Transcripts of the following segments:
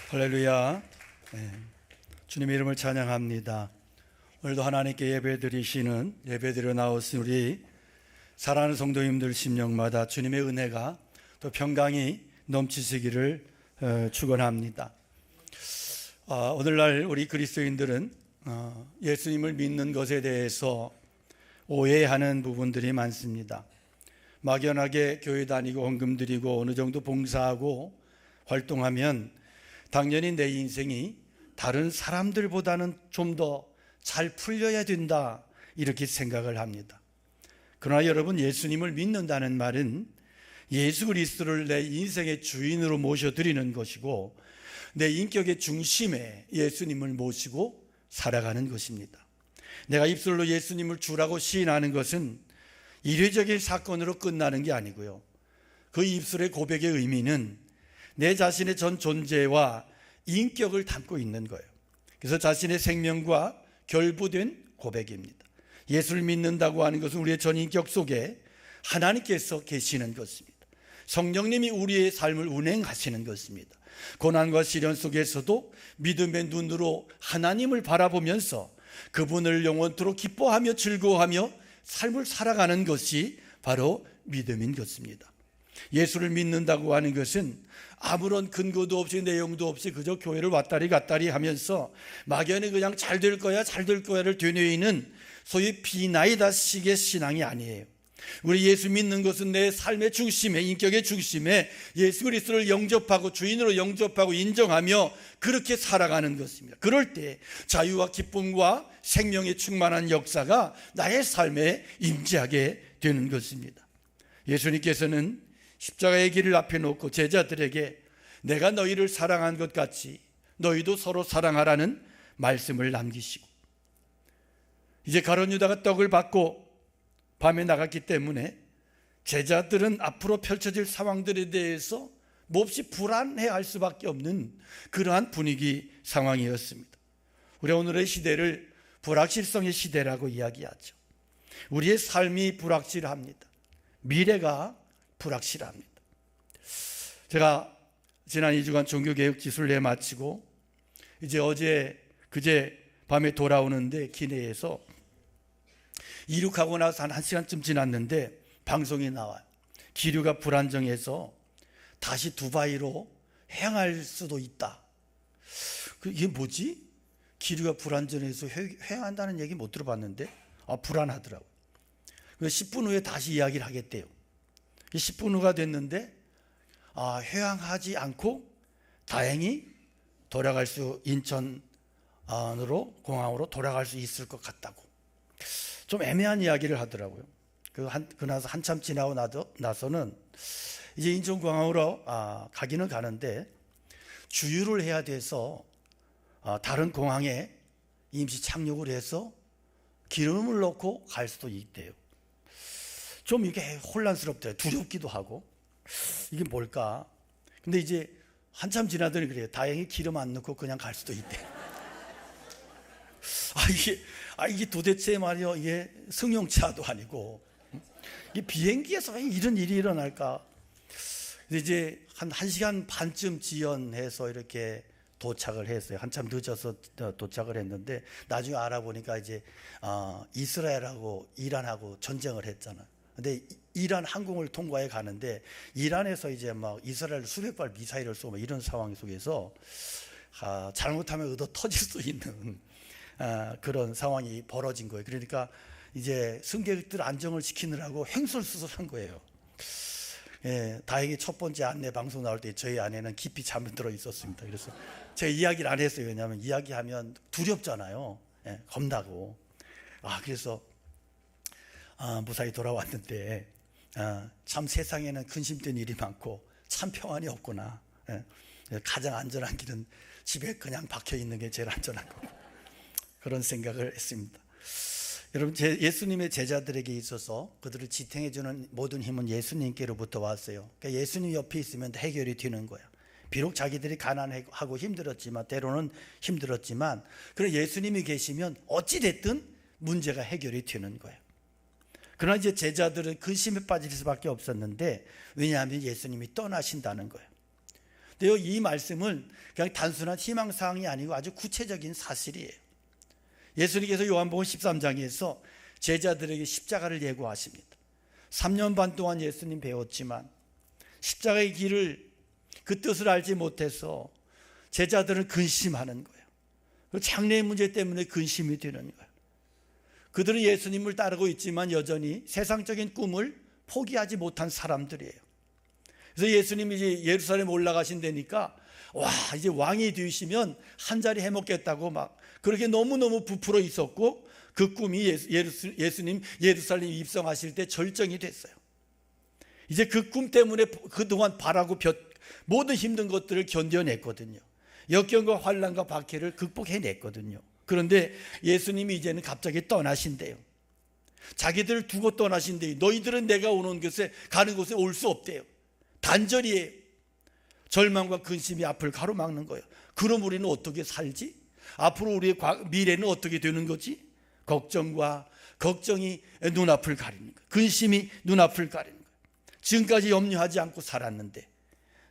할렐루야. 주님의 이름을 찬양합니다. 오늘도 하나님께 예배드리시는 예배드려 나오신 우리 사랑하는 성도님들 심령마다 주님의 은혜가 또 평강이 넘치시기를 축원합니다. 오늘날 우리 그리스도인들은 예수님을 믿는 것에 대해서 오해하는 부분들이 많습니다. 막연하게 교회 다니고 헌금 드리고 어느 정도 봉사하고 활동하면 당연히 내 인생이 다른 사람들보다는 좀 더 잘 풀려야 된다, 이렇게 생각을 합니다. 그러나 여러분, 예수님을 믿는다는 말은 예수 그리스도를 내 인생의 주인으로 모셔드리는 것이고 내 인격의 중심에 예수님을 모시고 살아가는 것입니다. 내가 입술로 예수님을 주라고 시인하는 것은 일회적인 사건으로 끝나는 게 아니고요, 그 입술의 고백의 의미는 내 자신의 전 존재와 인격을 담고 있는 거예요. 그래서 자신의 생명과 결부된 고백입니다. 예수를 믿는다고 하는 것은 우리의 전 인격 속에 하나님께서 계시는 것입니다. 성령님이 우리의 삶을 운행하시는 것입니다. 고난과 시련 속에서도 믿음의 눈으로 하나님을 바라보면서 그분을 영원토록 기뻐하며 즐거워하며 삶을 살아가는 것이 바로 믿음인 것입니다. 예수를 믿는다고 하는 것은 아무런 근거도 없이 내용도 없이 그저 교회를 왔다리 갔다리 하면서 막연히 그냥 잘 될 거야 를 되뇌이는 소위 비나이다식의 신앙이 아니에요. 우리 예수 믿는 것은 내 삶의 중심에, 인격의 중심에 예수 그리스도를 영접하고 주인으로 영접하고 인정하며 그렇게 살아가는 것입니다. 그럴 때 자유와 기쁨과 생명에 충만한 역사가 나의 삶에 임재하게 되는 것입니다. 예수님께서는 십자가의 길을 앞에 놓고 제자들에게 내가 너희를 사랑한 것 같이 너희도 서로 사랑하라는 말씀을 남기시고, 이제 가룟 유다가 떡을 받고 밤에 나갔기 때문에 제자들은 앞으로 펼쳐질 상황들에 대해서 몹시 불안해할 수밖에 없는 그러한 분위기 상황이었습니다. 우리 오늘의 시대를 불확실성의 시대라고 이야기하죠. 우리의 삶이 불확실합니다. 미래가 불확실합니다. 제가 지난 2주간 종교개혁 기술례 마치고 이제 그제 밤에 돌아오는데 기내에서 이륙하고 나서 한 1시간쯤 지났는데 방송이 나와요. 기류가 불안정해서 다시 두바이로 행할 수도 있다. 이게 뭐지? 기류가 불안정해서 회항한다는 얘기 못 들어봤는데 불안하더라고요. 10분 후에 다시 이야기를 하겠대요. 10분 후가 됐는데 회항하지 않고 다행히 돌아갈 수, 인천으로 공항으로 돌아갈 수 있을 것 같다고 좀 애매한 이야기를 하더라고요. 그나서 한참 지나고 나서는 이제 인천공항으로 가기는 가는데 주유를 해야 돼서 다른 공항에 임시 착륙을 해서 기름을 넣고 갈 수도 있대요. 좀 이게 혼란스럽대요. 두렵기도 하고 이게 뭘까? 근데 이제 한참 지나더니 그래요. 다행히 기름 안 넣고 그냥 갈 수도 있대. 이게 도대체 말이요, 이게 승용차도 아니고 이 비행기에서 왜 이런 일이 일어날까? 근데 이제 한 1시간 반쯤 지연해서 이렇게 도착을 했어요. 한참 늦어서 도착을 했는데 나중에 알아보니까 이제 이스라엘하고 이란하고 전쟁을 했잖아요. 근데 이란 항공을 통과해 가는데 이란에서 이제 막 이스라엘 수백 발 미사일을 쏘고 이런 상황 속에서 잘못하면 얻어 터질 수 있는 그런 상황이 벌어진 거예요. 그러니까 이제 승객들 안정을 시키느라고 횡설수설한 거예요. 다행히 첫 번째 안내 방송 나올 때 저희 아내는 깊이 잠을 들어 있었습니다. 그래서 제가 이야기를 안 했어요. 왜냐하면 이야기하면 두렵잖아요. 겁나고. 그래서 무사히 돌아왔는데 참 세상에는 근심된 일이 많고 참 평안이 없구나. 가장 안전한 길은 집에 그냥 박혀 있는 게 제일 안전한 거고, 그런 생각을 했습니다. 여러분, 예수님의 제자들에게 있어서 그들을 지탱해주는 모든 힘은 예수님께로부터 왔어요. 그러니까 예수님 옆에 있으면 해결이 되는 거예요. 비록 자기들이 가난하고 힘들었지만, 때로는 힘들었지만, 그런 예수님이 계시면 어찌됐든 문제가 해결이 되는 거예요. 그러나 이제 제자들은 근심에 빠질 수밖에 없었는데, 왜냐하면 예수님이 떠나신다는 거예요. 근데요, 이 말씀은 그냥 단순한 희망사항이 아니고 아주 구체적인 사실이에요. 예수님께서 요한복음 13장에서 제자들에게 십자가를 예고하십니다. 3년 반 동안 예수님 배웠지만 십자가의 길을 그 뜻을 알지 못해서 제자들은 근심하는 거예요. 장래의 문제 때문에 근심이 되는 거예요. 그들은 예수님을 따르고 있지만 여전히 세상적인 꿈을 포기하지 못한 사람들이에요. 그래서 예수님이 이제 예루살렘 올라가신다니까 와, 이제 왕이 되시면 한 자리 해먹겠다고 막 그렇게 너무너무 부풀어 있었고, 그 꿈이 예수님 예루살렘 입성하실 때 절정이 됐어요. 이제 그 꿈 때문에 그동안 바라고 모든 힘든 것들을 견뎌냈거든요. 역경과 환난과 박해를 극복해냈거든요. 그런데 예수님이 이제는 갑자기 떠나신대요. 자기들을 두고 떠나신대요. 너희들은 내가 가는 곳에 올 수 없대요. 단절이에요. 절망과 근심이 앞을 가로막는 거예요. 그럼 우리는 어떻게 살지? 앞으로 우리의 미래는 어떻게 되는 거지? 걱정이 눈앞을 가리는 거예요. 근심이 눈앞을 가리는 거예요. 지금까지 염려하지 않고 살았는데,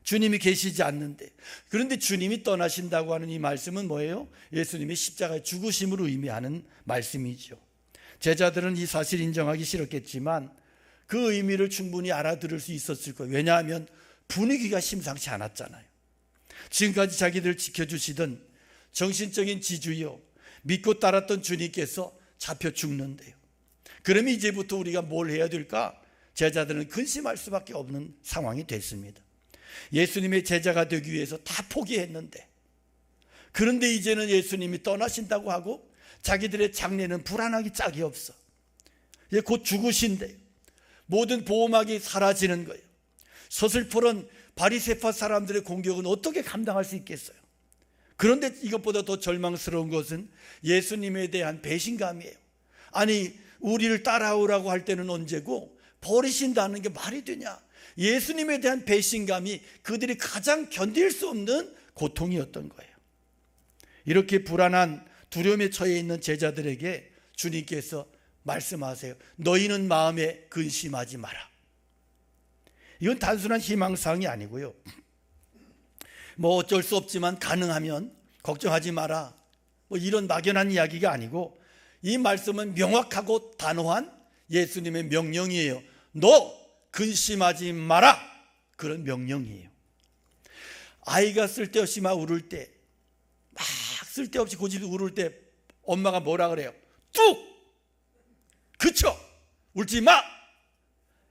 주님이 계시지 않는데, 그런데 주님이 떠나신다고 하는 이 말씀은 뭐예요? 예수님의 십자가의 죽으심을 의미하는 말씀이죠. 제자들은 이 사실 인정하기 싫었겠지만 그 의미를 충분히 알아들을 수 있었을 거예요. 왜냐하면 분위기가 심상치 않았잖아요. 지금까지 자기들을 지켜주시던 정신적인 지주요, 믿고 따랐던 주님께서 잡혀 죽는데요. 그러면 이제부터 우리가 뭘 해야 될까? 제자들은 근심할 수밖에 없는 상황이 됐습니다. 예수님의 제자가 되기 위해서 다 포기했는데, 그런데 이제는 예수님이 떠나신다고 하고 자기들의 장래는 불안하기 짝이 없어. 이제 곧 죽으신대요. 모든 보호막이 사라지는 거예요. 서슬퍼런 바리새파 사람들의 공격은 어떻게 감당할 수 있겠어요? 그런데 이것보다 더 절망스러운 것은 예수님에 대한 배신감이에요. 아니, 우리를 따라오라고 할 때는 언제고 버리신다는 게 말이 되냐? 예수님에 대한 배신감이 그들이 가장 견딜 수 없는 고통이었던 거예요. 이렇게 불안한 두려움에 처해 있는 제자들에게 주님께서 말씀하세요. 너희는 마음에 근심하지 마라. 이건 단순한 희망사항이 아니고요, 뭐 어쩔 수 없지만 가능하면 걱정하지 마라, 뭐 이런 막연한 이야기가 아니고, 이 말씀은 명확하고 단호한 예수님의 명령이에요. 너 근심하지 마라, 그런 명령이에요. 아이가 쓸데없이 막 울을 때, 막 쓸데없이 고집 울을 때 엄마가 뭐라 그래요? 뚝! 그쳐! 울지 마!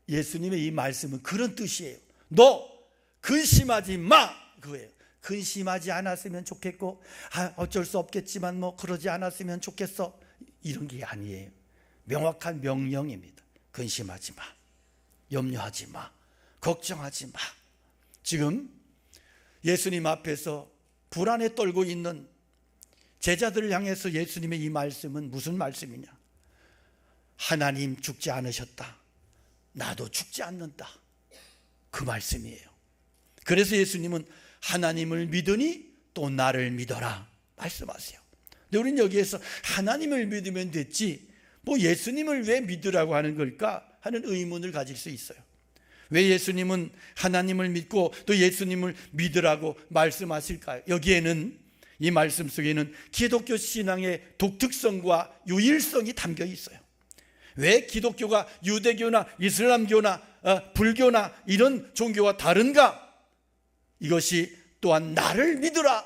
예수님의 이 말씀은 그런 뜻이에요. 너 근심하지 마, 그거예요. 근심하지 않았으면 좋겠고, 어쩔 수 없겠지만 뭐 그러지 않았으면 좋겠어, 이런 게 아니에요. 명확한 명령입니다. 근심하지 마, 염려하지 마, 걱정하지 마. 지금 예수님 앞에서 불안에 떨고 있는 제자들을 향해서 예수님의 이 말씀은 무슨 말씀이냐? 하나님 죽지 않으셨다, 나도 죽지 않는다, 그 말씀이에요. 그래서 예수님은 하나님을 믿으니 또 나를 믿어라 말씀하세요. 근데 우리는 여기에서 하나님을 믿으면 됐지 뭐 예수님을 왜 믿으라고 하는 걸까 하는 의문을 가질 수 있어요. 왜 예수님은 하나님을 믿고 또 예수님을 믿으라고 말씀하실까요? 여기에는, 이 말씀 속에는 기독교 신앙의 독특성과 유일성이 담겨 있어요. 왜 기독교가 유대교나 이슬람교나 불교나 이런 종교와 다른가? 이것이 또한 나를 믿으라,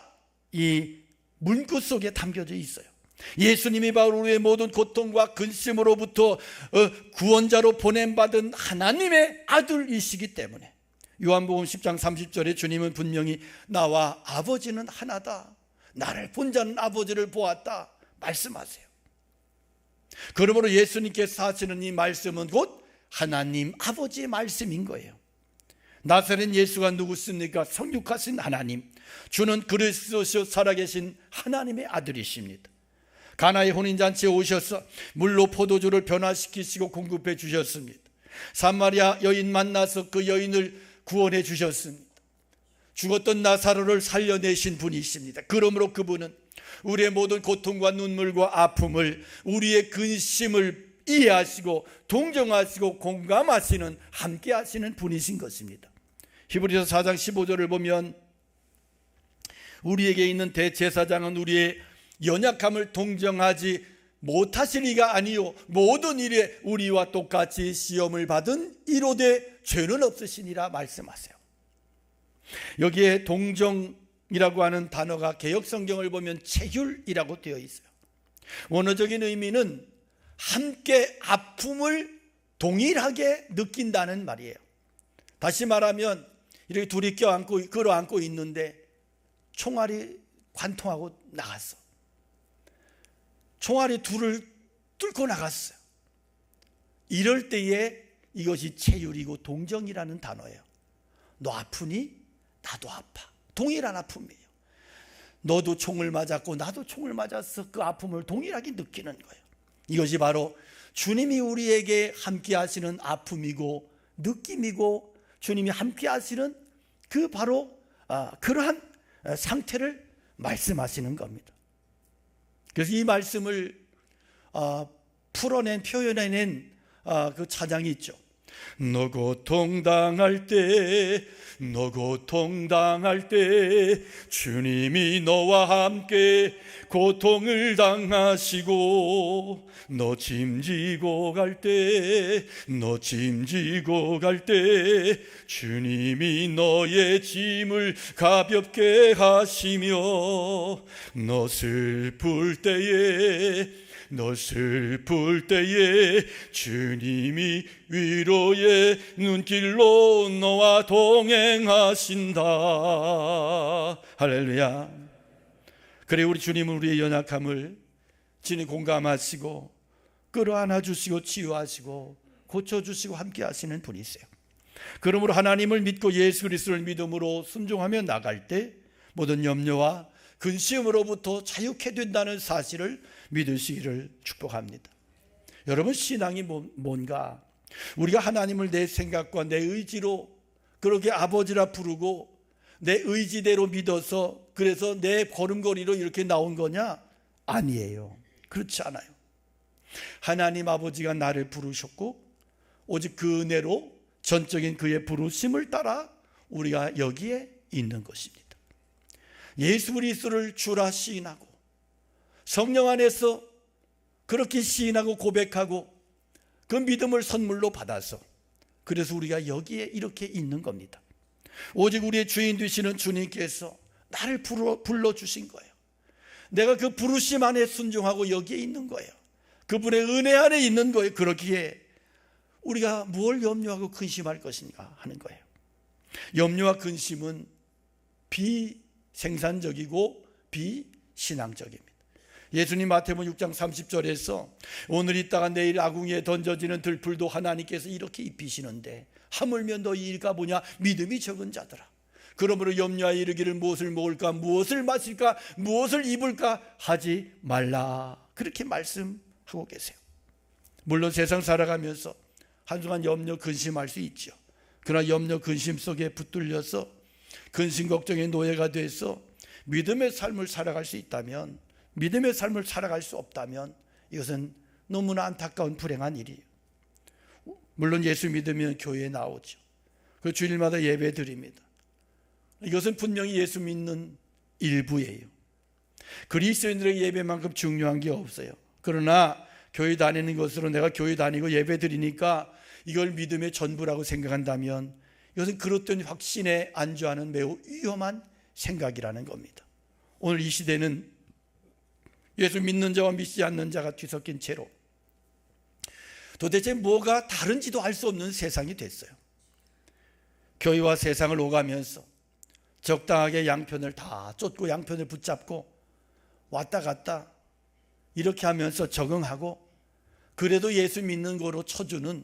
이 문구 속에 담겨져 있어요. 예수님이 바로 우리의 모든 고통과 근심으로부터 구원자로 보냄받은 하나님의 아들이시기 때문에, 요한복음 10장 30절에 주님은 분명히 나와 아버지는 하나다, 나를 본 자는 아버지를 보았다 말씀하세요. 그러므로 예수님께서 하시는 이 말씀은 곧 하나님 아버지의 말씀인 거예요. 나사렛 예수가 누구십니까? 성육하신 하나님, 주는 그리스도시요 살아계신 하나님의 아들이십니다. 가나의 혼인잔치에 오셔서 물로 포도주를 변화시키시고 공급해 주셨습니다. 사마리아 여인 만나서 그 여인을 구원해 주셨습니다. 죽었던 나사로를 살려내신 분이십니다. 그러므로 그분은 우리의 모든 고통과 눈물과 아픔을, 우리의 근심을 이해하시고 동정하시고 공감하시는, 함께 하시는 분이신 것입니다. 히브리서 4장 15절을 보면 우리에게 있는 대제사장은 우리의 연약함을 동정하지 못하실 이가 아니요 모든 일에 우리와 똑같이 시험을 받은 이로되 죄는 없으시니라 말씀하세요. 여기에 동정이라고 하는 단어가 개역 성경을 보면 체휼이라고 되어 있어요. 원어적인 의미는 함께 아픔을 동일하게 느낀다는 말이에요. 다시 말하면 이렇게 둘이 끌어안고 있는데 총알이 관통하고 나갔어. 총알이 둘을 뚫고 나갔어요. 이럴 때에 이것이 체휼이고 동정이라는 단어예요. 너 아프니? 나도 아파. 동일한 아픔이에요. 너도 총을 맞았고 나도 총을 맞았어. 그 아픔을 동일하게 느끼는 거예요. 이것이 바로 주님이 우리에게 함께 하시는 아픔이고 느낌이고 주님이 함께 하시는 그 바로 그러한 상태를 말씀하시는 겁니다. 그래서 이 말씀을 표현해낸 그 찬양이 있죠. 너 고통당할 때 주님이 너와 함께 고통을 당하시고 너 짐지고 갈 때 주님이 너의 짐을 가볍게 하시며 너 슬플 때에 주님이 위로의 눈길로 너와 동행하신다. 할렐루야. 그래 우리 주님은 우리의 연약함을 진히 공감하시고 끌어안아 주시고 치유하시고 고쳐주시고 함께 하시는 분이세요. 그러므로 하나님을 믿고 예수 그리스도를 믿음으로 순종하며 나갈 때 모든 염려와 근심으로부터 자유케 된다는 사실을 믿으시기를 축복합니다. 여러분, 신앙이 뭔가? 우리가 하나님을 내 생각과 내 의지로 그렇게 아버지라 부르고 내 의지대로 믿어서 그래서 내 걸음걸이로 이렇게 나온 거냐? 아니에요. 그렇지 않아요. 하나님 아버지가 나를 부르셨고 오직 그 은혜로 전적인 그의 부르심을 따라 우리가 여기에 있는 것입니다. 예수 그리스도를 주라 시인하고 성령 안에서 그렇게 시인하고 고백하고 그 믿음을 선물로 받아서 그래서 우리가 여기에 이렇게 있는 겁니다. 오직 우리의 주인 되시는 주님께서 나를 불러주신 거예요. 내가 그 부르심 안에 순종하고 여기에 있는 거예요. 그분의 은혜 안에 있는 거예요. 그렇기에 우리가 무엇을 염려하고 근심할 것인가 하는 거예요. 염려와 근심은 비생산적이고 비신앙적입니다. 예수님 마태복음 6장 30절에서 오늘 있다가 내일 아궁이에 던져지는 들풀도 하나님께서 이렇게 입히시는데 하물며 너희가 뭐냐? 믿음이 적은 자들아. 그러므로 염려하여 이르기를 무엇을 먹을까 무엇을 마실까 무엇을 입을까 하지 말라. 그렇게 말씀하고 계세요. 물론 세상 살아가면서 한순간 염려 근심할 수 있죠. 그러나 염려 근심 속에 붙들려서 근심 걱정의 노예가 돼서 믿음의 삶을 살아갈 수 있다면, 믿음의 삶을 살아갈 수 없다면 이것은 너무나 안타까운 불행한 일이에요. 물론 예수 믿으면 교회에 나오죠. 그 주일마다 예배 드립니다. 이것은 분명히 예수 믿는 일부예요. 그리스도인들의 예배만큼 중요한 게 없어요. 그러나 교회 다니는 것으로 내가 교회 다니고 예배 드리니까 이걸 믿음의 전부라고 생각한다면 이것은 그릇된 확신에 안주하는 매우 위험한 생각이라는 겁니다. 오늘 이 시대는 예수 믿는 자와 믿지 않는 자가 뒤섞인 채로 도대체 뭐가 다른지도 알 수 없는 세상이 됐어요. 교회와 세상을 오가면서 적당하게 양편을 다 쫓고 양편을 붙잡고 왔다 갔다 이렇게 하면서 적응하고 그래도 예수 믿는 거로 쳐주는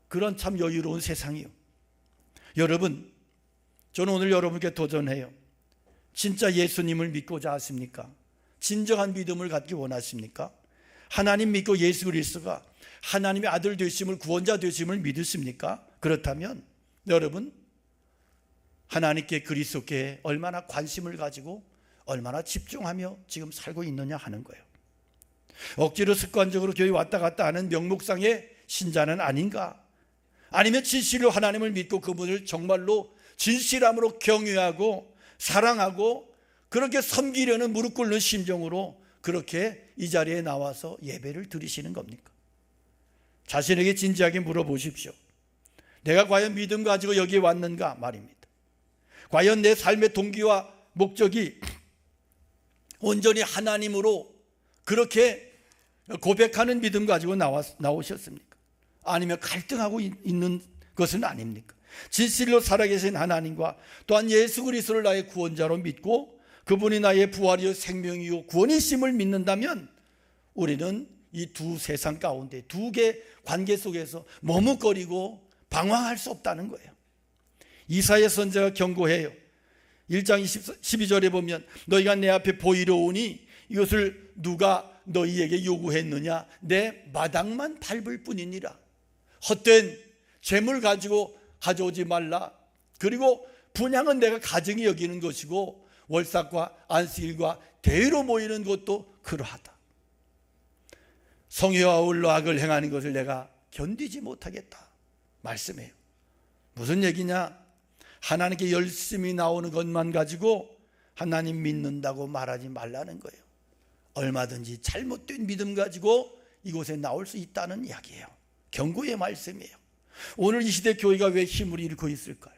그런 참 여유로운 세상이요. 여러분, 저는 오늘 여러분께 도전해요. 진짜 예수님을 믿고자 하십니까? 진정한 믿음을 갖기 원하십니까? 하나님 믿고 예수 그리스도가 하나님의 아들 되심을, 구원자 되심을 믿으십니까? 그렇다면 여러분, 하나님께 그리스도께 얼마나 관심을 가지고 얼마나 집중하며 지금 살고 있느냐 하는 거예요. 억지로 습관적으로 교회 왔다 갔다 하는 명목상의 신자는 아닌가? 아니면 진실로 하나님을 믿고 그분을 정말로 진실함으로 경외하고 사랑하고 그렇게 섬기려는 무릎 꿇는 심정으로 그렇게 이 자리에 나와서 예배를 드리시는 겁니까? 자신에게 진지하게 물어보십시오. 내가 과연 믿음 가지고 여기에 왔는가 말입니다. 과연 내 삶의 동기와 목적이 온전히 하나님으로 그렇게 고백하는 믿음 가지고 나오셨습니까? 아니면 갈등하고 있는 것은 아닙니까? 진실로 살아계신 하나님과 또한 예수 그리스도를 나의 구원자로 믿고 그분이 나의 부활이요 생명이요 구원이심을 믿는다면 우리는 이 두 세상 가운데 두 개 관계 속에서 머뭇거리고 방황할 수 없다는 거예요. 이사야 선지자가 경고해요. 1장 12절에 보면 너희가 내 앞에 보이러 오니 이것을 누가 너희에게 요구했느냐? 내 마당만 밟을 뿐이니라. 헛된 재물 가지고 가져오지 말라. 그리고 분향은 내가 가증히 여기는 것이고 월삭과 안식일과 대회로 모이는 것도 그러하다. 성회와 어울러 악을 행하는 것을 내가 견디지 못하겠다 말씀해요. 무슨 얘기냐? 하나님께 열심히 나오는 것만 가지고 하나님 믿는다고 말하지 말라는 거예요. 얼마든지 잘못된 믿음 가지고 이곳에 나올 수 있다는 이야기예요. 경고의 말씀이에요. 오늘 이 시대 교회가 왜 힘을 잃고 있을까요?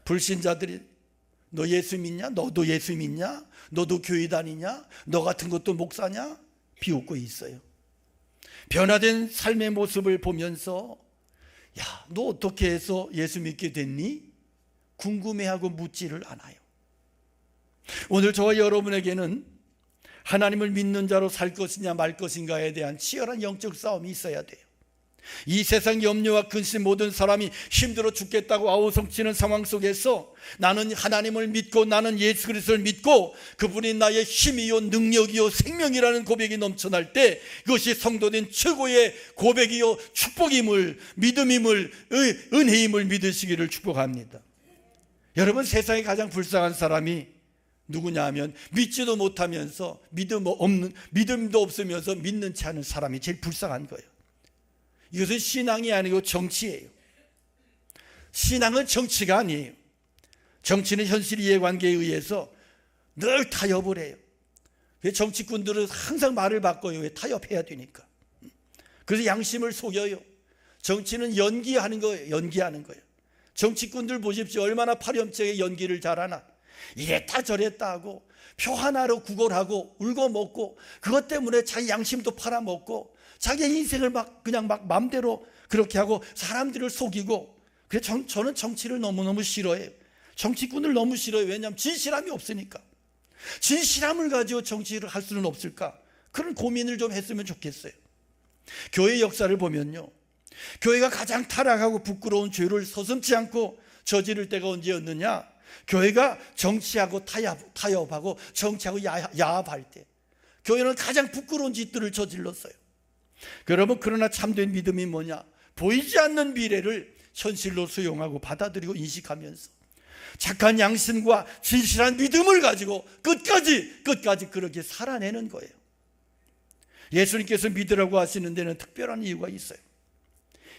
불신자들이 너 예수 믿냐? 너도 예수 믿냐? 너도 교회 다니냐? 너 같은 것도 목사냐? 비웃고 있어요. 변화된 삶의 모습을 보면서 야, 너 어떻게 해서 예수 믿게 됐니? 궁금해하고 묻지를 않아요. 오늘 저와 여러분에게는 하나님을 믿는 자로 살 것이냐 말 것인가에 대한 치열한 영적 싸움이 있어야 돼요. 이 세상 염려와 근심 모든 사람이 힘들어 죽겠다고 아우성치는 상황 속에서 나는 하나님을 믿고 나는 예수 그리스도를 믿고 그분이 나의 힘이요 능력이요 생명이라는 고백이 넘쳐날 때 그것이 성도된 최고의 고백이요 축복임을 믿음임을 은혜임을 믿으시기를 축복합니다. 여러분, 세상에 가장 불쌍한 사람이 누구냐 하면 믿지도 못하면서 믿음도 없으면서 믿는 채 하는 사람이 제일 불쌍한 거예요. 이것은 신앙이 아니고 정치예요. 신앙은 정치가 아니에요. 정치는 현실 이해관계에 의해서 늘 타협을 해요. 정치꾼들은 항상 말을 바꿔요. 왜? 타협해야 되니까. 그래서 양심을 속여요. 정치는 연기하는 거예요. 연기하는 거예요. 정치꾼들 보십시오. 얼마나 파렴치하게 연기를 잘하나. 이랬다 저랬다 하고 표 하나로 구걸하고 울고 먹고 그것 때문에 자기 양심도 팔아먹고 자기 인생을 그냥 마음대로 그렇게 하고 사람들을 속이고. 그래서 저는 정치를 너무너무 싫어해요. 정치꾼을 너무 싫어요. 왜냐하면 진실함이 없으니까. 진실함을 가지고 정치를 할 수는 없을까? 그런 고민을 좀 했으면 좋겠어요. 교회 역사를 보면요, 교회가 가장 타락하고 부끄러운 죄를 서슴지 않고 저지를 때가 언제였느냐? 교회가 정치하고 타협하고 정치하고 야합할 때 교회는 가장 부끄러운 짓들을 저질렀어요. 여러분, 그러나 참된 믿음이 뭐냐? 보이지 않는 미래를 현실로 수용하고 받아들이고 인식하면서 착한 양심과 진실한 믿음을 가지고 끝까지 그렇게 살아내는 거예요. 예수님께서 믿으라고 하시는 데는 특별한 이유가 있어요.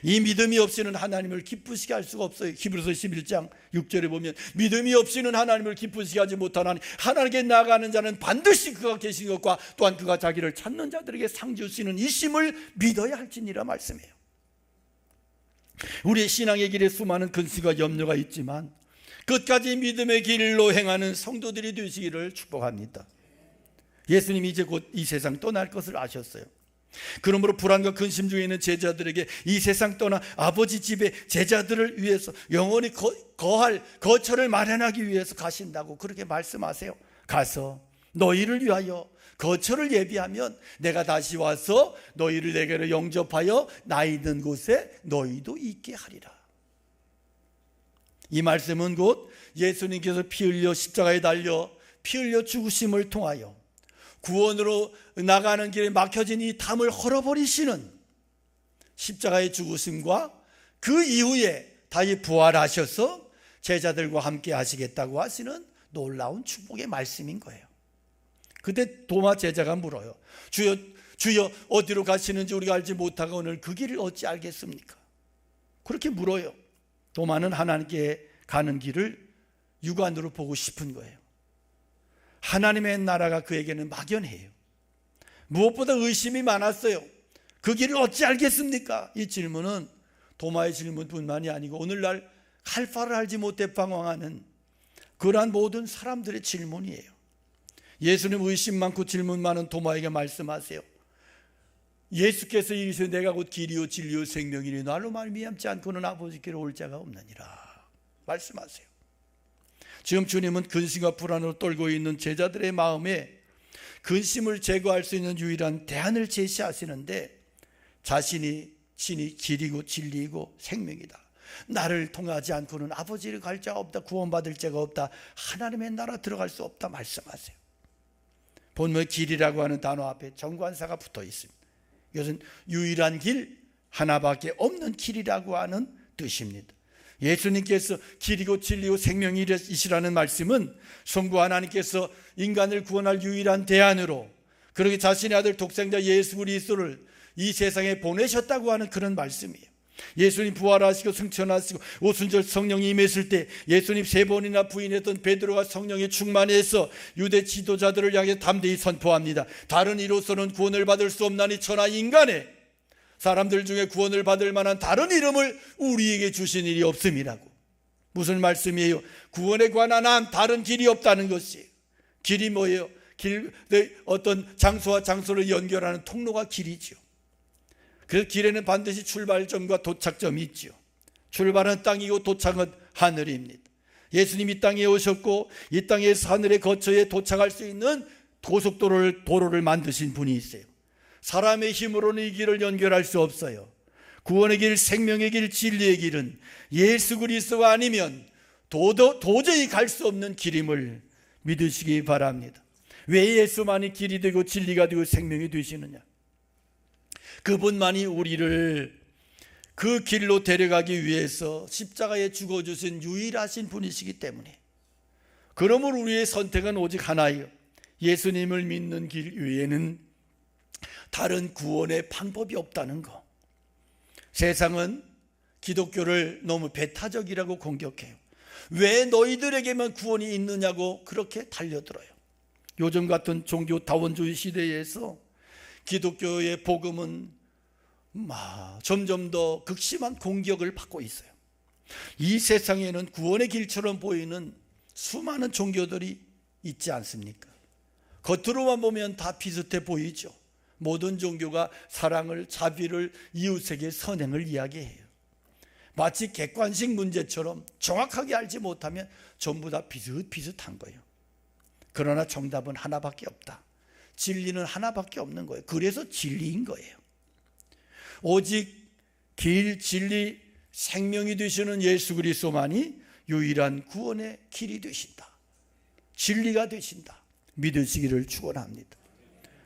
이 믿음이 없이는 하나님을 기쁘시게 할 수가 없어요. 히브리서 11장 6절에 보면 믿음이 없이는 하나님을 기쁘시게 하지 못하나니 하나님께 나아가는 자는 반드시 그가 계신 것과 또한 그가 자기를 찾는 자들에게 상 주시는 이심을 믿어야 할지니라 말씀해요. 우리의 신앙의 길에 수많은 근심과 염려가 있지만 끝까지 믿음의 길로 행하는 성도들이 되시기를 축복합니다. 예수님이 이제 곧 이 세상 떠날 것을 아셨어요. 그러므로 불안과 근심 중에 있는 제자들에게 이 세상 떠나 아버지 집에 제자들을 위해서 영원히 거할 거처를 마련하기 위해서 가신다고 그렇게 말씀하세요. 가서 너희를 위하여 거처를 예비하면 내가 다시 와서 너희를 내게로 영접하여 나 있는 곳에 너희도 있게 하리라. 이 말씀은 곧 예수님께서 피 흘려 십자가에 달려 피 흘려 죽으심을 통하여 구원으로 나가는 길에 막혀진 이 담을 헐어버리시는 십자가의 죽으심과 그 이후에 다시 부활하셔서 제자들과 함께 하시겠다고 하시는 놀라운 축복의 말씀인 거예요. 그때 도마 제자가 물어요. 주여 어디로 가시는지 우리가 알지 못하고 오늘 그 길을 어찌 알겠습니까? 그렇게 물어요. 도마는 하나님께 가는 길을 육안으로 보고 싶은 거예요. 하나님의 나라가 그에게는 막연해요. 무엇보다 의심이 많았어요. 그 길을 어찌 알겠습니까? 이 질문은 도마의 질문뿐만이 아니고 오늘날 알파를 알지 못해 방황하는 그러한 모든 사람들의 질문이에요. 예수님 의심 많고 질문 많은 도마에게 말씀하세요. 예수께서 이르시되 내가 곧 길이요 진리요 생명이니 나로 말미암지 않고는 아버지께로 올 자가 없느니라 말씀하세요. 지금 주님은 근심과 불안으로 떨고 있는 제자들의 마음에 근심을 제거할 수 있는 유일한 대안을 제시하시는데 자신이 친히 길이고 진리이고 생명이다. 나를 통하지 않고는 아버지를 갈 자가 없다. 구원받을 자가 없다. 하나님의 나라 들어갈 수 없다 말씀하세요. 본문 길이라고 하는 단어 앞에 정관사가 붙어 있습니다. 이것은 유일한 길, 하나밖에 없는 길이라고 하는 뜻입니다. 예수님께서 길이고 진리고 생명이시라는 말씀은 성부 하나님께서 인간을 구원할 유일한 대안으로 그렇게 자신의 아들 독생자 예수 그리스도를 이 세상에 보내셨다고 하는 그런 말씀이에요. 예수님 부활하시고 승천하시고 오순절 성령이 임했을 때 예수님 3번이나 부인했던 베드로가 성령에 충만해서 유대 지도자들을 향해 담대히 선포합니다. 다른 이로서는 구원을 받을 수 없나니 천하 인간의 사람들 중에 구원을 받을 만한 다른 이름을 우리에게 주신 일이 없음이라고. 무슨 말씀이에요? 구원에 관한 한 다른 길이 없다는 것이에요. 길이 뭐예요? 어떤 장소와 장소를 연결하는 통로가 길이죠. 그래서 길에는 반드시 출발점과 도착점이 있죠. 출발은 땅이고 도착은 하늘입니다. 예수님이 이 땅에 오셨고 이 땅에서 하늘의 거처에 도착할 수 있는 도로를 만드신 분이 있어요. 사람의 힘으로는 이 길을 연결할 수 없어요. 구원의 길, 생명의 길, 진리의 길은 예수 그리스도가 아니면 도저히 갈 수 없는 길임을 믿으시기 바랍니다. 왜 예수만이 길이 되고 진리가 되고 생명이 되시느냐? 그분만이 우리를 그 길로 데려가기 위해서 십자가에 죽어주신 유일하신 분이시기 때문에, 그러므로 우리의 선택은 오직 하나예요. 예수님을 믿는 길 외에는 다른 구원의 방법이 없다는 거. 세상은 기독교를 너무 배타적이라고 공격해요. 왜 너희들에게만 구원이 있느냐고 그렇게 달려들어요. 요즘 같은 종교 다원주의 시대에서 기독교의 복음은 점점 더 극심한 공격을 받고 있어요. 이 세상에는 구원의 길처럼 보이는 수많은 종교들이 있지 않습니까? 겉으로만 보면 다 비슷해 보이죠. 모든 종교가 사랑을, 자비를, 이웃에게 선행을 이야기해요. 마치 객관식 문제처럼 정확하게 알지 못하면 전부 다 비슷비슷한 거예요. 그러나 정답은 하나밖에 없다. 진리는 하나밖에 없는 거예요. 그래서 진리인 거예요. 오직 길, 진리, 생명이 되시는 예수 그리스도만이 유일한 구원의 길이 되신다. 진리가 되신다. 믿으시기를 축원합니다.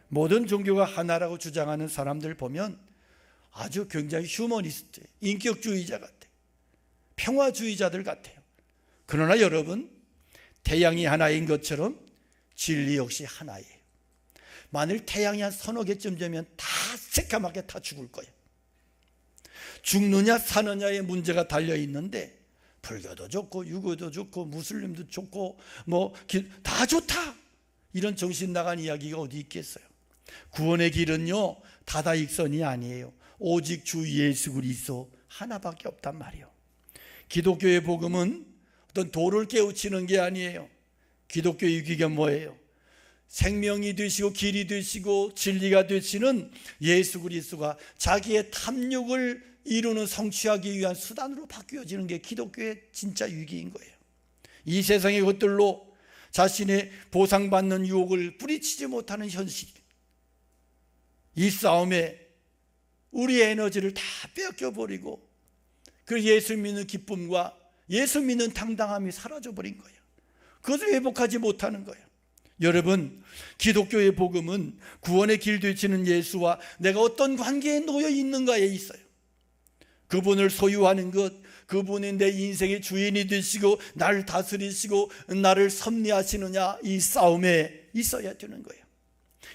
모든 종교가 하나라고 주장하는 사람들 보면 아주 굉장히 휴머니스트, 인격주의자 같아요. 평화주의자들 같아요. 그러나 여러분, 태양이 하나인 것처럼 진리 역시 하나예요. 만일 태양이 한 서너 개쯤 되면 다 새까맣게 다 죽을 거예요. 죽느냐 사느냐의 문제가 달려있는데 불교도 좋고 유교도 좋고 무슬림도 좋고 다 좋다, 이런 정신 나간 이야기가 어디 있겠어요. 구원의 길은요 다다익선이 아니에요. 오직 주 예수 그리스도 하나밖에 없단 말이에요. 기독교의 복음은 어떤 도를 깨우치는 게 아니에요. 기독교의 유기가 뭐예요? 생명이 되시고 길이 되시고 진리가 되시는 예수 그리스도가 자기의 탐욕을 이루는 성취하기 위한 수단으로 바뀌어지는 게 기독교의 진짜 유기인 거예요. 이 세상의 것들로 자신의 보상받는 유혹을 뿌리치지 못하는 현실, 이 싸움에 우리의 에너지를 다 빼앗겨버리고 그 예수 믿는 기쁨과 예수 믿는 당당함이 사라져버린 거예요. 그것을 회복하지 못하는 거예요. 여러분, 기독교의 복음은 구원의 길 되시는 예수와 내가 어떤 관계에 놓여 있는가에 있어요. 그분을 소유하는 것, 그분이 내 인생의 주인이 되시고 나를 다스리시고 나를 섭리하시느냐, 이 싸움에 있어야 되는 거예요.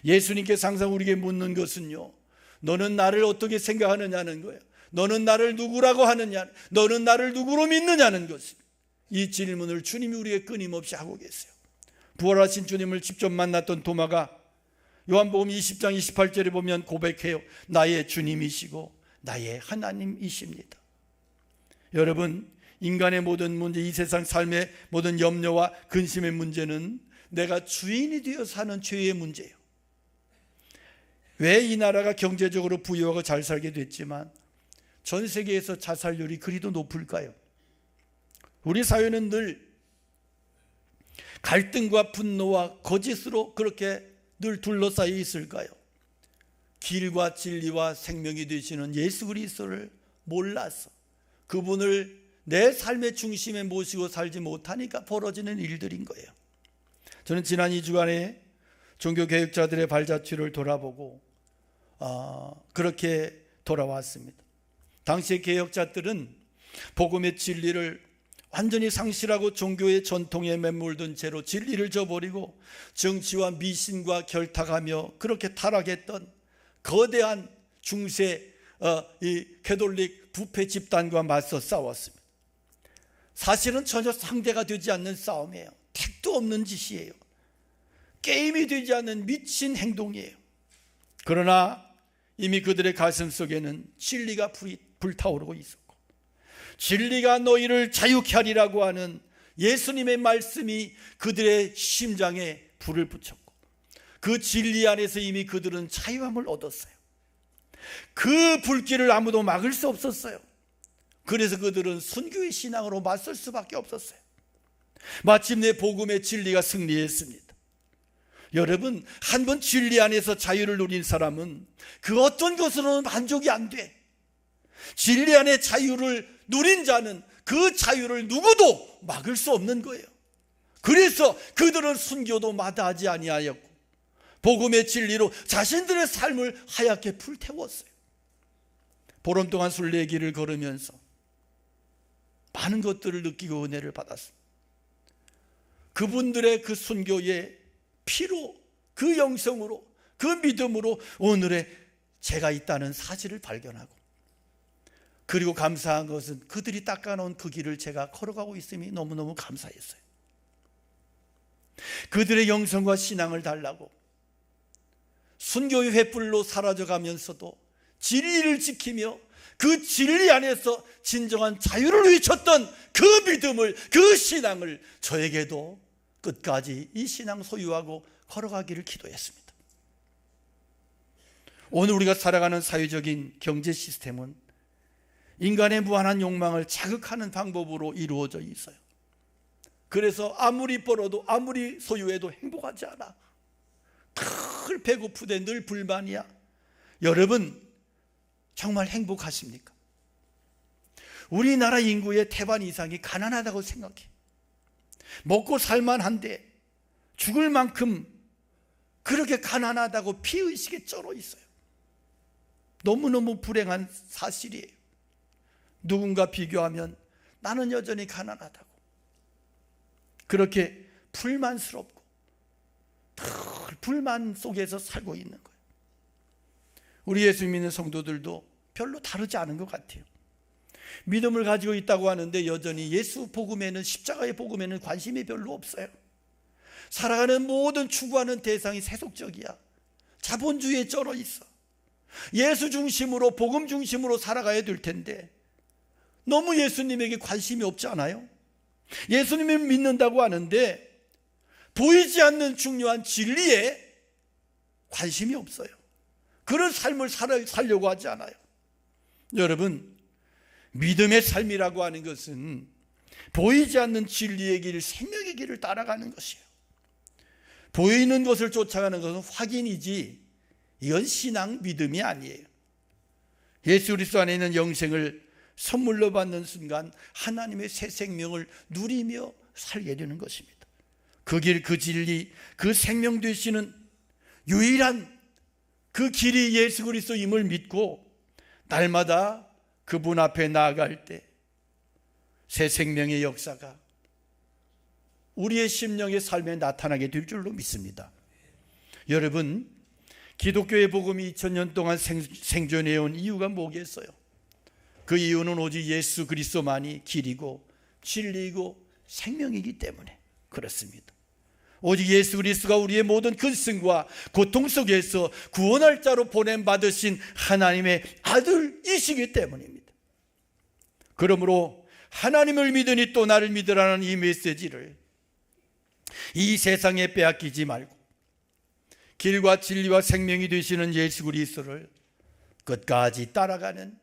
예수님께서 항상 우리에게 묻는 것은요, 너는 나를 어떻게 생각하느냐는 거예요. 너는 나를 누구라고 하느냐, 너는 나를 누구로 믿느냐는 것입니다. 이 질문을 주님이 우리에게 끊임없이 하고 계세요. 부활하신 주님을 직접 만났던 도마가 요한복음 20장 28절에 보면 고백해요. 나의 주님이시고 나의 하나님이십니다. 여러분, 인간의 모든 문제, 이 세상 삶의 모든 염려와 근심의 문제는 내가 주인이 되어 사는 죄의 문제예요. 왜 이 나라가 경제적으로 부유하고 잘 살게 됐지만 전 세계에서 자살률이 그리도 높을까요? 우리 사회는 늘 갈등과 분노와 거짓으로 그렇게 늘 둘러싸여 있을까요? 길과 진리와 생명이 되시는 예수 그리스도를 몰라서 그분을 내 삶의 중심에 모시고 살지 못하니까 벌어지는 일들인 거예요. 저는 지난 2주간에 종교개혁자들의 발자취를 돌아보고 그렇게 돌아왔습니다. 당시의 개혁자들은 복음의 진리를 완전히 상실하고 종교의 전통에 매몰든 채로 진리를 저버리고 정치와 미신과 결탁하며 그렇게 타락했던 거대한 중세 이 캐톨릭 부패 집단과 맞서 싸웠습니다. 사실은 전혀 상대가 되지 않는 싸움이에요. 택도 없는 짓이에요. 게임이 되지 않는 미친 행동이에요. 그러나 이미 그들의 가슴 속에는 진리가 불타오르고 있었고, 진리가 너희를 자유케 하리라고 하는 예수님의 말씀이 그들의 심장에 불을 붙였고, 그 진리 안에서 이미 그들은 자유함을 얻었어요. 그 불길을 아무도 막을 수 없었어요. 그래서 그들은 순교의 신앙으로 맞설 수밖에 없었어요. 마침내 복음의 진리가 승리했습니다. 여러분, 한번 진리 안에서 자유를 누린 사람은 그 어떤 것으로는 만족이 안 돼. 진리 안에 자유를 누린 자는 그 자유를 누구도 막을 수 없는 거예요. 그래서 그들은 순교도 마다하지 아니하였고 복음의 진리로 자신들의 삶을 하얗게 불태웠어요. 보름 동안 순례길을 걸으면서 많은 것들을 느끼고 은혜를 받았습니다. 그분들의 그 순교의 피로, 그 영성으로, 그 믿음으로 오늘의 제가 있다는 사실을 발견하고, 그리고 감사한 것은 그들이 닦아놓은 그 길을 제가 걸어가고 있음이 너무너무 감사했어요. 그들의 영성과 신앙을 달라고 순교의 횃불로 사라져가면서도 진리를 지키며 그 진리 안에서 진정한 자유를 외쳤던 그 믿음을, 그 신앙을 저에게도 끝까지 이 신앙 소유하고 걸어가기를 기도했습니다. 오늘 우리가 살아가는 사회적인 경제 시스템은 인간의 무한한 욕망을 자극하는 방법으로 이루어져 있어요. 그래서 아무리 벌어도 아무리 소유해도 행복하지 않아. 늘 배고프대, 늘 불만이야. 여러분, 정말 행복하십니까? 우리나라 인구의 태반 이상이 가난하다고 생각해. 먹고 살만한데 죽을 만큼 그렇게 가난하다고 피의식에 쩔어 있어요. 너무너무 불행한 사실이에요. 누군가 비교하면 나는 여전히 가난하다고 그렇게 불만스럽고 늘 불만 속에서 살고 있는 거예요. 우리 예수 믿는 성도들도 별로 다르지 않은 것 같아요. 믿음을 가지고 있다고 하는데 여전히 예수 복음에는, 십자가의 복음에는 관심이 별로 없어요. 살아가는 모든 추구하는 대상이 세속적이야. 자본주의에 쩔어 있어. 예수 중심으로, 복음 중심으로 살아가야 될 텐데 너무 예수님에게 관심이 없지 않아요? 예수님을 믿는다고 하는데 보이지 않는 중요한 진리에 관심이 없어요. 그런 삶을 살려고 하지 않아요. 여러분, 믿음의 삶이라고 하는 것은 보이지 않는 진리의 길, 생명의 길을 따라가는 것이에요. 보이는 것을 쫓아가는 것은 확인이지 이건 신앙, 믿음이 아니에요. 예수 그리스도 안에 있는 영생을 선물로 받는 순간 하나님의 새 생명을 누리며 살게 되는 것입니다. 그 길, 그 진리, 그 생명 되시는 유일한 그 길이 예수 그리스도임을 믿고 날마다 그분 앞에 나아갈 때 새 생명의 역사가 우리의 심령의 삶에 나타나게 될 줄로 믿습니다. 여러분, 기독교의 복음이 2000년 동안 생존해온 이유가 뭐겠어요? 그 이유는 오직 예수 그리스도만이 길이고 진리이고 생명이기 때문에 그렇습니다. 오직 예수 그리스도가 우리의 모든 근심과 고통 속에서 구원할 자로 보냄받으신 하나님의 아들이시기 때문입니다. 그러므로 하나님을 믿으니 또 나를 믿으라는 이 메시지를 이 세상에 빼앗기지 말고 길과 진리와 생명이 되시는 예수 그리스도를 끝까지 따라가는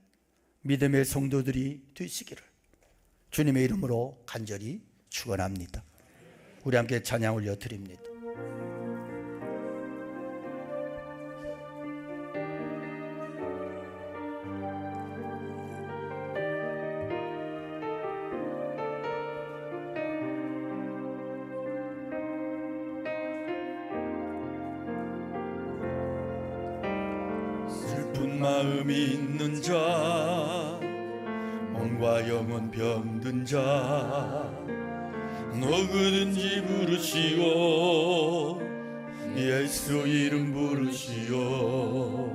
믿음의 성도들이 되시기를 주님의 이름으로 간절히 축원합니다. 우리 함께 찬양 올려드립니다. 슬픈 마음이 있는 자, 몸과 영혼 병든 자, 누구든지 부르시오. 예수 이름 부르시오.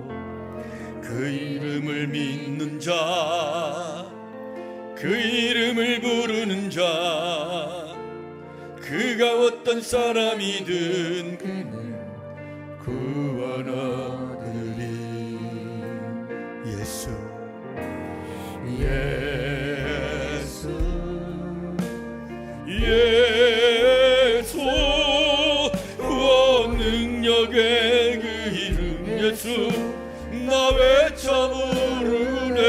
그 이름을 믿는 자, 그 이름을 부르는 자, 그가 어떤 사람이든 그는 구원하리리. 예수 예수 구원 능력의 그 이름 예수 나 외쳐 부르네.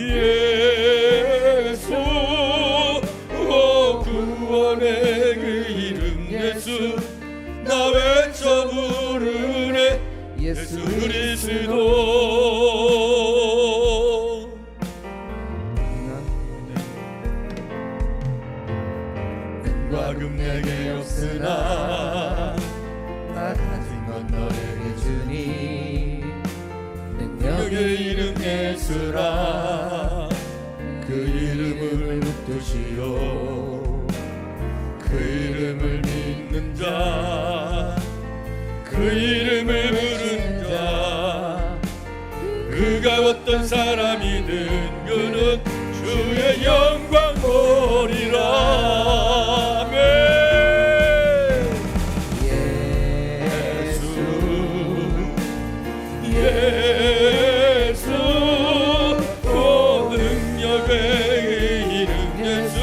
예수 구원의 그 이름 예수 나 외쳐 부르네. 예수 그리스도. 은과 금 내게 없으나 나 가진 건 너에게 주니 능력의 이름 예수라. 그 이름을 붙드시오. 그 이름을 믿는 자, 그 이름을 부르는 자, 그가 어떤 사람이든 그는 주의 영광 보리라. 아멘. 예수 오 능력의 이름 예수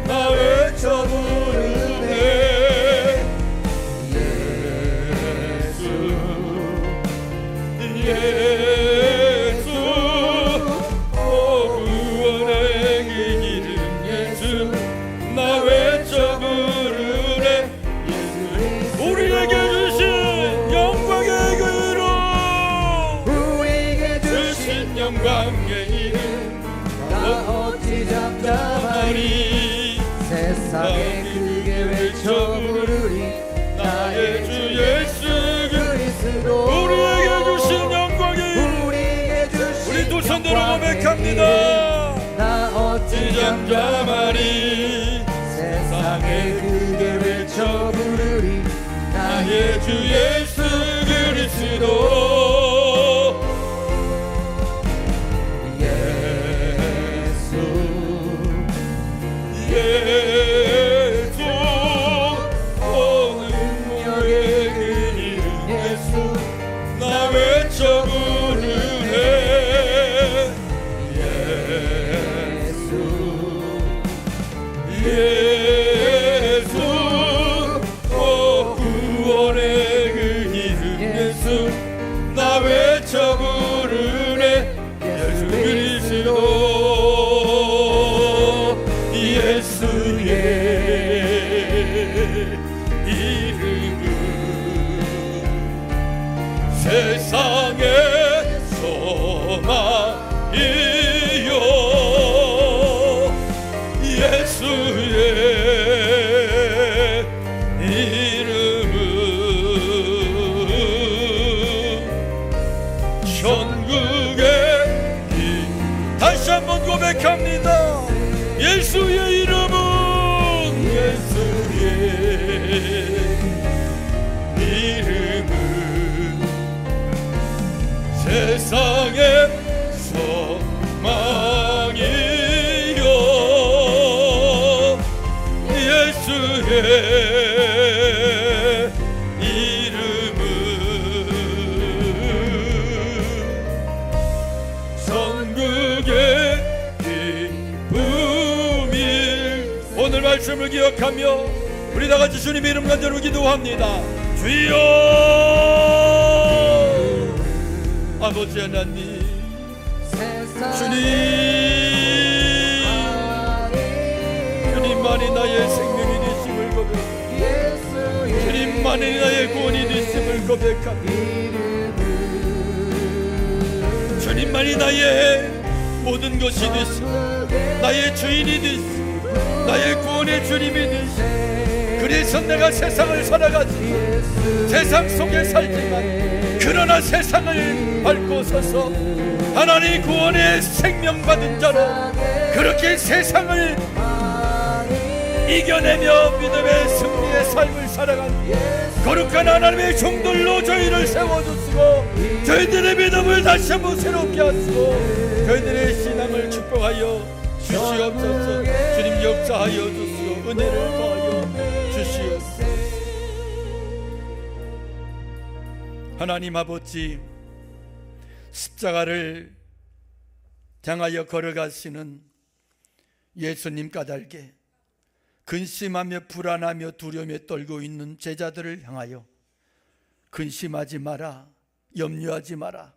나 외쳐 부르네. 예수 오 구원의 그 이름 예수 나 외쳐 부르네. 예수 우리에게 주신 영광의 그 이름, 우리에게 주신 영광의 이름 나 어찌 잠잠하리. 세상에 크게 외쳐 부르리. 나의 주 예수 그리스도. 우리에게 주신 영광의 이름, 우리 두 손 들어 고백합니다. 나 어찌 잠잠하리. 세상에 크게 외쳐 부르리. 나의 주 예수 그리스도. 예수 오 능력의 그 이름 예수 나 외쳐 부르네. 예수 오 구원의 그 이름 예수 나 외쳐 부르네. 예수 그리스도. 예수의 이름은 세상의 소망이요. 예수의 이름은 천국의 길. 다시 한번 고백합니다. 예수의 이름은 예수의 이름은 세상의 소망이요. 이름은 천국의 기쁨이. 오늘 말씀을 기억하며 우리 다같이 주님 이름 간절히 기도합니다. 주여, 아버지 하나님, 주님만이 나의 생명이 되심을 고백합니다. 주님만이 나의 구원이 되심을 고백합니다. 주님만이 나의 모든 것이 되시고 나의 주인이 되시고 나의 구원의 주님이 되시고, 그래서 내가 세상을 살아가지 세상 속에 살지만 그러나 세상을 밟고 서서 하나님 구원의 생명 받은 자로 그렇게 세상을 이겨내며 믿음의 승리의 삶을 살아가는 거룩한 하나님의 종들로 저희를 세워주시고 저희들의 믿음을 다시 한번 새롭게 하시고 저희들의 신앙을 축복하여 주시옵소서. 주님 역사하여 주시오. 은혜를 더하여 주시옵소서. 하나님 아버지, 십자가를 향하여 걸어가시는 예수님 까닭에 근심하며 불안하며 두려움에 떨고 있는 제자들을 향하여 근심하지 마라, 염려하지 마라,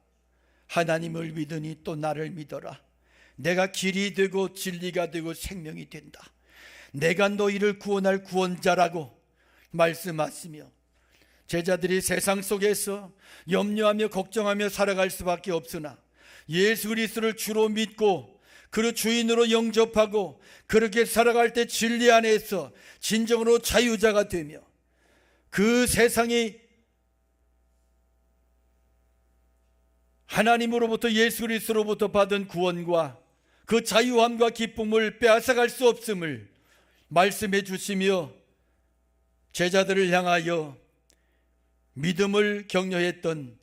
하나님을 믿으니 또 나를 믿어라. 내가 길이 되고 진리가 되고 생명이 된다. 내가 너희를 구원할 구원자라고 말씀하시며 제자들이 세상 속에서 염려하며 걱정하며 살아갈 수밖에 없으나 예수 그리스도를 주로 믿고 그를 주인으로 영접하고 그렇게 살아갈 때 진리 안에서 진정으로 자유자가 되며 그 세상이 하나님으로부터 예수 그리스도로부터 받은 구원과 그 자유함과 기쁨을 빼앗아갈 수 없음을 말씀해 주시며 제자들을 향하여 믿음을 격려했던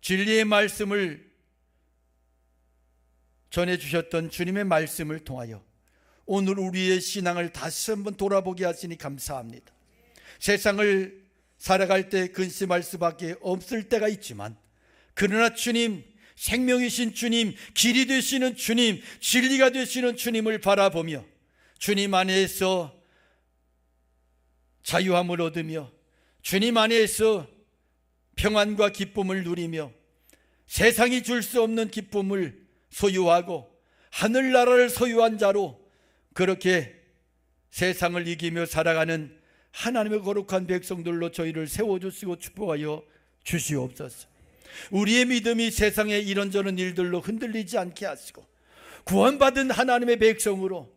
진리의 말씀을 전해주셨던 주님의 말씀을 통하여 오늘 우리의 신앙을 다시 한번 돌아보게 하시니 감사합니다. 세상을 살아갈 때 근심할 수밖에 없을 때가 있지만 그러나 주님, 생명이신 주님, 길이 되시는 주님, 진리가 되시는 주님을 바라보며 주님 안에서 자유함을 얻으며 주님 안에서 평안과 기쁨을 누리며 세상이 줄 수 없는 기쁨을 소유하고 하늘나라를 소유한 자로 그렇게 세상을 이기며 살아가는 하나님의 거룩한 백성들로 저희를 세워주시고 축복하여 주시옵소서. 우리의 믿음이 세상의 이런저런 일들로 흔들리지 않게 하시고 구원받은 하나님의 백성으로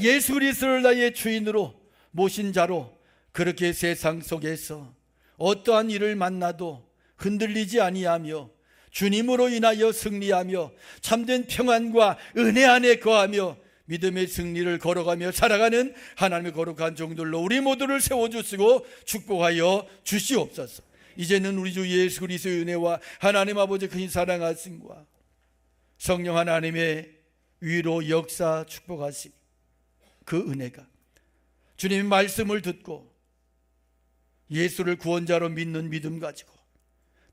예수 그리스도를 나의 주인으로 모신 자로 그렇게 세상 속에서 어떠한 일을 만나도 흔들리지 아니하며 주님으로 인하여 승리하며 참된 평안과 은혜 안에 거하며 믿음의 승리를 걸어가며 살아가는 하나님의 거룩한 종들로 우리 모두를 세워주시고 축복하여 주시옵소서. 이제는 우리 주 예수 그리스도의 은혜와 하나님 아버지 큰 사랑하심과 성령 하나님의 위로 역사 축복하심, 그 은혜가 주님의 말씀을 듣고 예수를 구원자로 믿는 믿음 가지고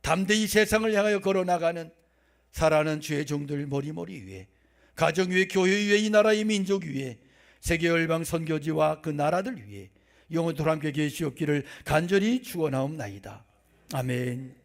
담대히 세상을 향하여 걸어나가는 살아가는 주의 종들 머리머리 위에, 가정 위에, 교회 위에, 이 나라의 민족 위에, 세계 열방 선교지와 그 나라들 위에 영원토록 함께 계시옵기를 간절히 축원하옵나이다. 아멘.